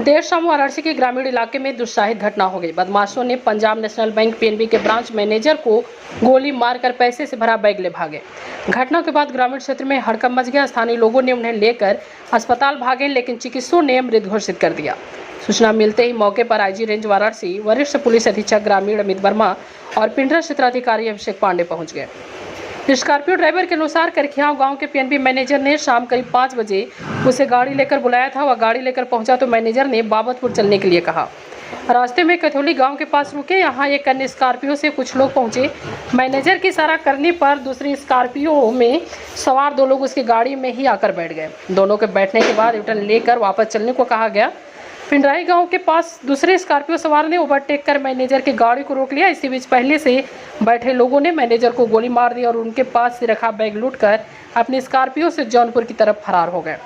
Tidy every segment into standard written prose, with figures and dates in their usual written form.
देर शाम वाराणसी के ग्रामीण इलाके में दुस्साहित घटना हो गई। बदमाशों ने पंजाब नेशनल बैंक पीएनबी के ब्रांच मैनेजर को गोली मारकर पैसे से भरा बैग ले भागे। घटना के बाद ग्रामीण क्षेत्र में हड़कंप मच गया। स्थानीय लोगों ने उन्हें लेकर अस्पताल भागे, लेकिन चिकित्सकों ने मृत घोषित कर दिया। सूचना मिलते ही मौके पर आईजी रेंज वाराणसी वरिष्ठ पुलिस अधीक्षक ग्रामीण अमित वर्मा और पिंडरा क्षेत्राधिकारी अभिषेक पांडे पहुंच गए। स्कॉर्पियो ड्राइवर के अनुसार करखियाव गांव के पीएनबी मैनेजर ने शाम करीब 5 बजे उसे गाड़ी लेकर बुलाया था। वह गाड़ी लेकर पहुंचा तो मैनेजर ने बाबतपुर चलने के लिए कहा। रास्ते में कथौली गांव के पास रुके। यहां एक अन्य स्कॉर्पियो से कुछ लोग पहुंचे। मैनेजर की इशारा करने पर दूसरी स्कॉर्पियो में सवार 2 लोग उसकी गाड़ी में ही आकर बैठ गए। दोनों के बैठने के बाद रिटर्न लेकर वापस चलने को कहा गया। पिंडराई गांव के पास दूसरे स्कॉर्पियो सवार ने ओवरटेक कर मैनेजर की गाड़ी को रोक लिया। इसी बीच पहले से बैठे लोगों ने मैनेजर को गोली मार दी और उनके पास से रखा बैग लूटकर अपनी स्कॉर्पियो से जौनपुर की तरफ फरार हो गए।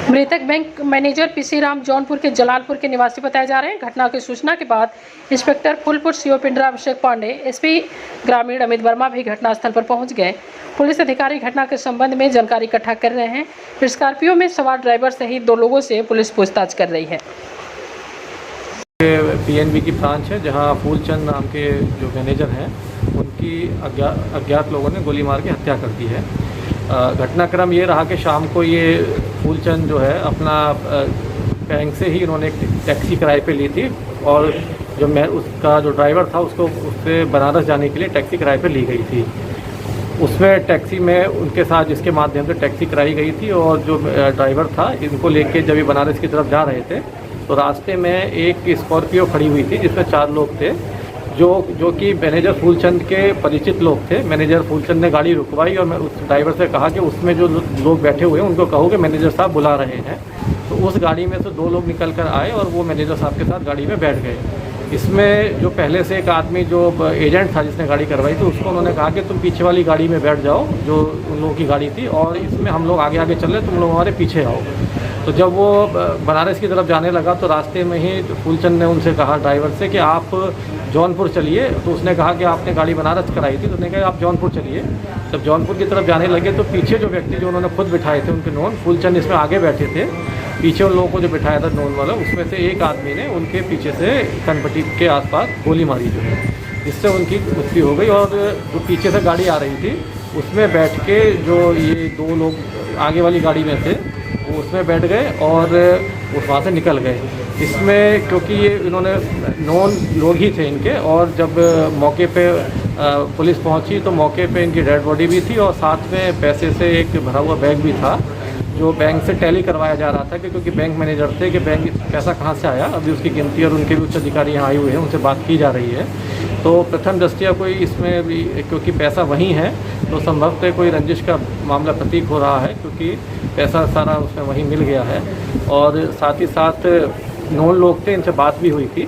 मृतक bank manager PC Ram Jaunpur के जलालपुर के निवासी बताए जा रहे हैं। घटना की सूचना के बाद इंस्पेक्टर फुलपुर सीओ पिंडरा अभिषेक पांडे, एसपी ग्रामीण अमित वर्मा भी घटनास्थल पर पहुंच गए। पुलिस अधिकारी घटना के संबंध में जानकारी इकट्ठा कर रहे हैं। स्कॉर्पियो में सवार ड्राइवर सहित 2 लोगों से पुलिस पूछताछ कर रही है। पीएनबी की ब्रांच है जहां फूलचंद नाम के जो मैनेजर हैं उनकी अज्ञात लोगों ने गोली मार के हत्या कर दी है। घटनाक्रम ये रहा कि शाम को ये फूलचंद जो है अपना बैंक से ही इन्होंने एक टैक्सी किराए पे ली थी और उसका जो ड्राइवर था उससे बनारस जाने के लिए टैक्सी किराए पे ली गई थी। उसमें टैक्सी में उनके साथ जिसके माध्यम से टैक्सी कराई गई थी और जो ड्राइवर था इनको लेके जब ये बनारस की तरफ जा रहे थे तो रास्ते में एक स्कॉर्पियो खड़ी हुई थी जिसमें 4 लोग थे जो कि मैनेजर फूलचंद के परिचित लोग थे। मैनेजर फूलचंद ने गाड़ी रुकवाई और मैं उस ड्राइवर से कहा कि उसमें जो लोग बैठे हुए हैं उनको कहो कि मैनेजर साहब बुला रहे हैं। तो उस गाड़ी में से 2 लोग निकल कर आए और वो मैनेजर साहब के साथ गाड़ी में बैठ गए। इसमें जो पहले से एक आदमी जो एजेंट था जिसने गाड़ी करवाई थी उसको उन्होंने कहा कि तुम पीछे वाली गाड़ी में बैठ जाओ जो उन लोगों की गाड़ी थी और इसमें हम लोग आगे आगे चल रहे, तुम लोग हमारे पीछे आओ। तो जब वो बनारस की तरफ जाने लगा तो रास्ते में ही फूलचंद ने उनसे कहा ड्राइवर से कि आप जौनपुर चलिए। तो उसने कहा कि आपने गाड़ी बनारस कराई थी, तो उसने कहा आप जौनपुर चलिए। जब जौनपुर की तरफ जाने लगे तो पीछे जो व्यक्ति जो उन्होंने खुद बिठाए थे उनके नोन, फूलचंद इसमें आगे बैठे थे, पीछे उन लोगों को जो बिठाया था नोन वाला, उसमें से एक आदमी ने उनके पीछे से कनपट्टी के आसपास गोली मारी जो है, जिससे उनकी मृत्यु हो गई। और जो पीछे से गाड़ी आ रही थी उसमें बैठ के जो ये 2 लोग आगे वाली गाड़ी में थे वो उसमें बैठ गए और वहाँ से निकल गए। इसमें क्योंकि ये इन्होंने नॉन लोग ही थे इनके, और जब मौके पे पुलिस पहुंची तो मौके पे इनकी डेड बॉडी भी थी और साथ में पैसे से एक भरा हुआ बैग भी था जो बैंक से टैली करवाया जा रहा था कि क्योंकि बैंक मैनेजर थे कि बैंक पैसा कहाँ से आया। अभी उसकी गिनती और उनके भी उच्च अधिकारी यहाँ आए हुए हैं, उनसे बात की जा रही है। तो प्रथम दृष्टया कोई इसमें भी क्योंकि पैसा वहीं है तो संभवतः कोई रंजिश का मामला प्रतीक हो रहा है क्योंकि पैसा सारा उसमें वहीं मिल गया है। और साथ ही साथ 9 लोग थे, इनसे बात भी हुई थी,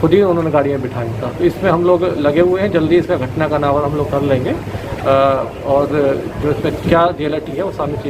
खुद ही उन्होंने गाड़ी में बिठाया था। तो इसमें हम लोग लगे हुए हैं, जल्दी इसका घटना का नावल हम लोग कर लेंगे और जो इसमें क्या रियलिटी है वो सामने चीज़ें